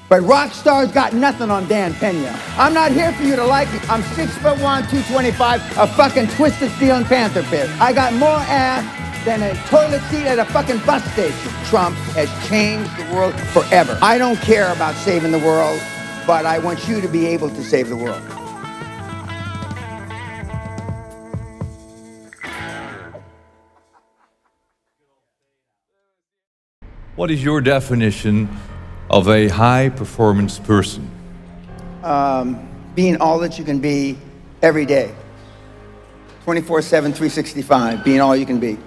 But rock stars got nothing on Dan Pena. I'm not here for you to like me. I'm 6'1", 225, a fucking twisted steel and panther pit. I got more ass than a toilet seat at a fucking bus station. Trump has changed the world forever. I don't care about saving the world, but I want you to be able to save the world. What is your definition of a high-performance person? Being all that you can be every day. 24/7, 365, being all you can be.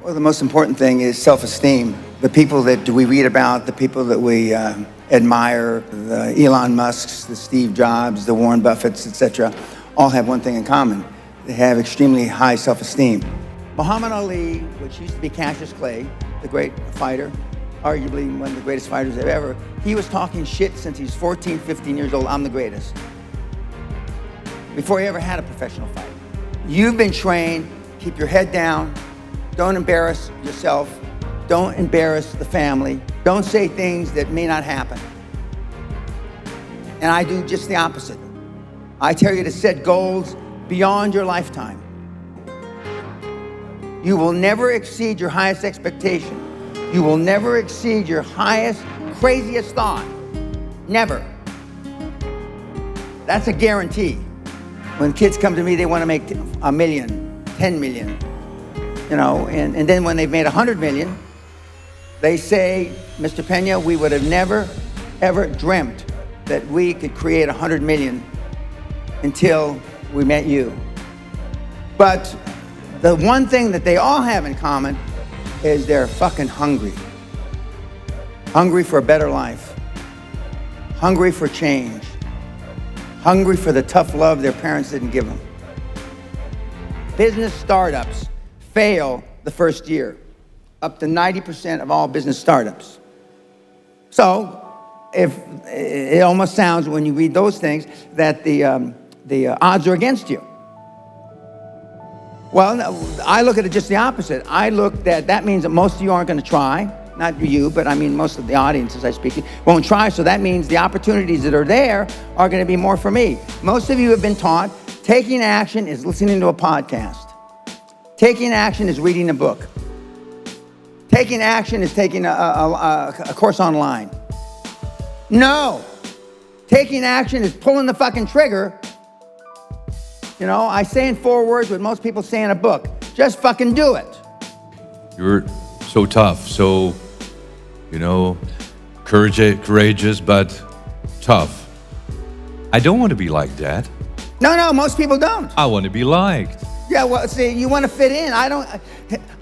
Well, the most important thing is self-esteem. The people that we read about, the people that we admire, the Elon Musks, the Steve Jobs, the Warren Buffetts, etc., all have one thing in common. They have extremely high self-esteem. Muhammad Ali, which used to be Cassius Clay, the great fighter, arguably one of the greatest fighters ever, he was talking shit since he's 14, 15 years old, I'm the greatest. Before he ever had a professional fight. You've been trained, keep your head down, don't embarrass yourself, don't embarrass the family, don't say things that may not happen. And I do just the opposite. I tell you to set goals beyond your lifetime. You will never exceed your highest expectation. You will never exceed your highest, craziest thought. Never. That's a guarantee. When kids come to me, they want to make $1 million, 10 million, you know, and then when they've made 100 million, they say, Mr. Pena, we would have never, ever dreamt that we could create 100 million until we met you. But the one thing that they all have in common is they're fucking hungry. Hungry for a better life. Hungry for change. Hungry for the tough love their parents didn't give them. Business startups fail the first year. Up to 90% of all business startups. So, if it almost sounds when you read those things that the odds are against you. Well, I look at it just the opposite. I look that means that most of you aren't going to try. Not you, but I mean most of the audiences I speak to won't try. So that means the opportunities that are there are going to be more for me. Most of you have been taught taking action is listening to a podcast. Taking action is reading a book. Taking action is taking a course online. No. Taking action is pulling the fucking trigger. You know, I say in 4 words what most people say in a book. Just fucking do it. You're so tough, so, you know, courageous, but tough. I don't want to be like that. No, most people don't. I want to be liked. Yeah, well, see, you want to fit in.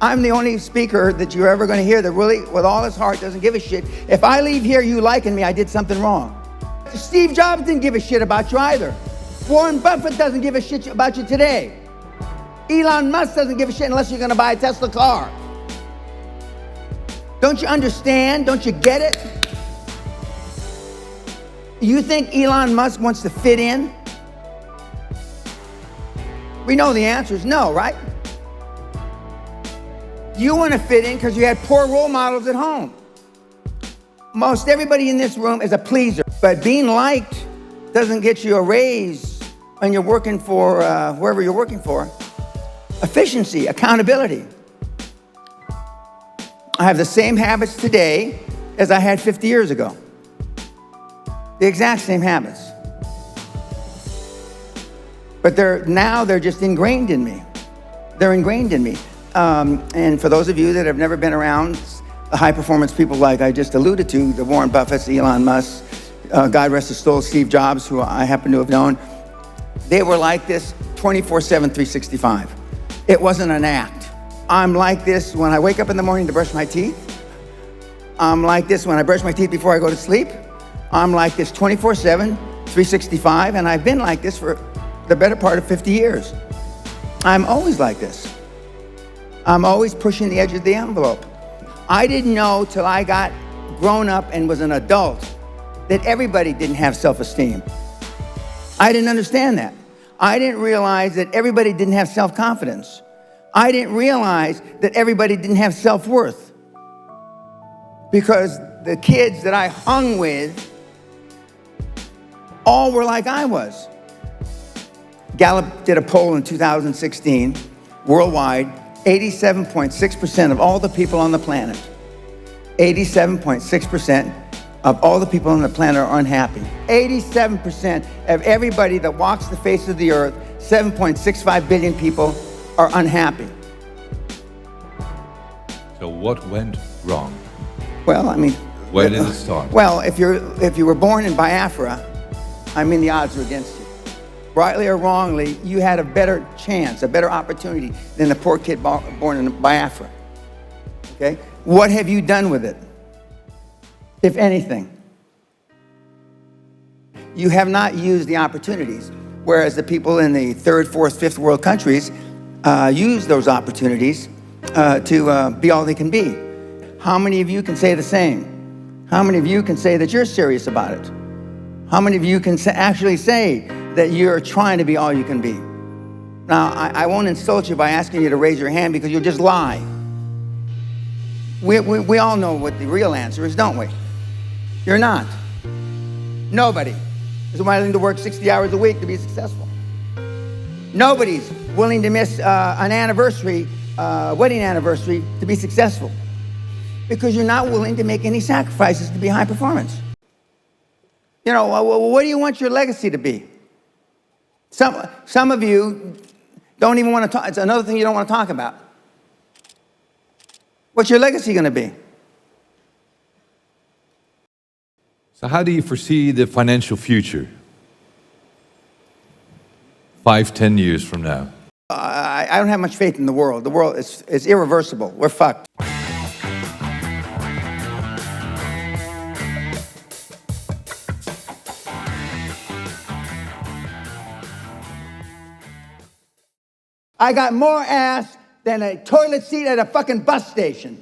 I'm the only speaker that you're ever going to hear that really, with all his heart, doesn't give a shit. If I leave here you liking me, I did something wrong. Steve Jobs didn't give a shit about you either. Warren Buffett doesn't give a shit about you today. Elon Musk doesn't give a shit unless you're going to buy a Tesla car. Don't you understand? Don't you get it? You think Elon Musk wants to fit in? We know the answer is no, right? You want to fit in because you had poor role models at home. Most everybody in this room is a pleaser, but being liked doesn't get you a raise when you're working for wherever you're working for. Efficiency, accountability. I have the same habits today as I had 50 years ago. The exact same habits. But they're just ingrained in me. They're ingrained in me. And for those of you that have never been around the high-performance people like I just alluded to, the Warren Buffetts, Elon Musk, God rest his soul, Steve Jobs, who I happen to have known, they were like this 24/7, 365. It wasn't an act. I'm like this when I wake up in the morning to brush my teeth. I'm like this when I brush my teeth before I go to sleep. I'm like this 24/7, 365, and I've been like this for the better part of 50 years. I'm always like this. I'm always pushing the edge of the envelope. I didn't know till I got grown up and was an adult that everybody didn't have self-esteem. I didn't understand that. I didn't realize that everybody didn't have self-confidence. I didn't realize that everybody didn't have self-worth. Because the kids that I hung with all were like I was. Gallup did a poll in 2016, worldwide, 87.6% of all the people on the planet, 87.6% of all the people on the planet are unhappy. 87% of everybody that walks the face of the earth, 7.65 billion people, are unhappy. So what went wrong? Well, I mean, Where did it start? well, if you were born in Biafra, I mean, the odds are against you. Rightly or wrongly, you had a better chance, a better opportunity than the poor kid born in Biafra. Okay? What have you done with it, if anything? You have not used the opportunities, whereas the people in the third, fourth, fifth world countries use those opportunities to be all they can be. How many of you can say the same? How many of you can say that you're serious about it? How many of you can actually say that you're trying to be all you can be? Now, I won't insult you by asking you to raise your hand because you'll just lie. We all know what the real answer is, don't we? You're not. Nobody is willing to work 60 hours a week to be successful. Nobody's willing to miss an anniversary, wedding anniversary, to be successful, because you're not willing to make any sacrifices to be high performance. You know, what do you want your legacy to be? Some of you don't even want to talk. It's another thing you don't want to talk about. What's your legacy going to be? So how do you foresee the financial future? 5, 10 years from now? I don't have much faith in the world. The world is irreversible. We're fucked. I got more ass than a toilet seat at a fucking bus station.